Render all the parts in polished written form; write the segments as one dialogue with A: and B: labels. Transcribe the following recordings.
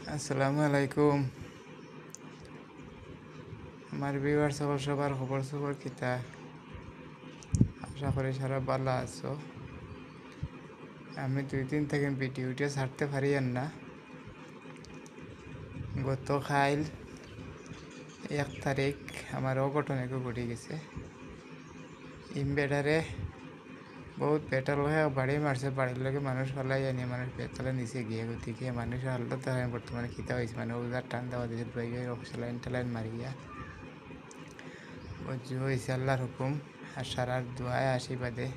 A: আসসালামু আলাইকুম। আমার ভিউয়ার সকল সবার খবর সবর কিতা? আশা করি সারা ভালো আছো। আমি 2 দিন থেকে ভিডিওটা ছাড়তে পারি না। গতকাল 1 তারিখ আমার অঘটন একটু ঘটে গেছে। ইনভার্টারে বহুত পেট্রোল হয়ে বাড়ি মারছে, বাড়ির লোকে মানুষ ফেলাই আনি মানুষ পেট্রোলের নিচে গিয়ে গতিকে মানুষের হালত বর্তমানে খিতা হয়েছে, মানে ওজার টান দেওয়া দিয়েছে স্যালাইন টেলাইন মারিয়া অজ্জু হয়েছে আল্লাহর হুকুম আর সারার দোয়ায় আশীর্বাদে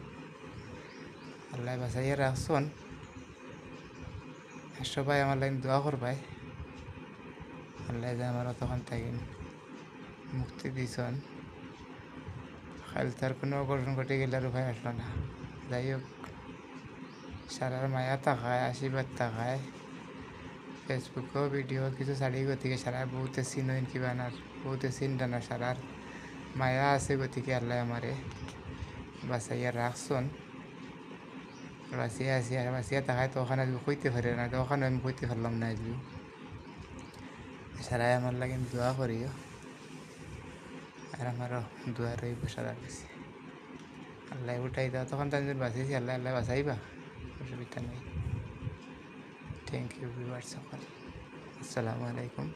A: আল্লাহ বাঁচাইয়া রাখছন। আর সবাই আমার লাইন দোয়া করবাই, আল্লাহ যে আমার তখন থাকেন মুক্তি দিছন। কাল তার কোনো অঘটন ঘটে গেলে আর উপায় আসলো না। যাই হোক, সারার মায়া থাকায় আশীর্বাদ থাকায় ফেসবুকেও ভিডিও কিছু ছাড়ি গতিকে সারা বহুতে চিন হইন কিবা না, বহুতে চিন্তা না, সারার মায়া আছে গতিকে আল্লাহ আমারে বাঁচাইয়া রাখছন। বাঁচিয়া আছি আর বাঁচিয়া থাকায় তো ওখানে কইতে পারি না, তো ওখানে আমি কইতে পারলাম না। আজও সারাই আমার লাগে দোয়া করিও, আর আমারও দোয়া রইব সারার কাছে। আল্লাহ উঠাই দাও, তখন তাই বাঁচিয়েছি, আল্লাহ আল্লাহ বাঁচাইবা, অসুবিধা নেই। থ্যাংক ইউ ভিউয়ার্স সকল। আসসালামু আলাইকুম।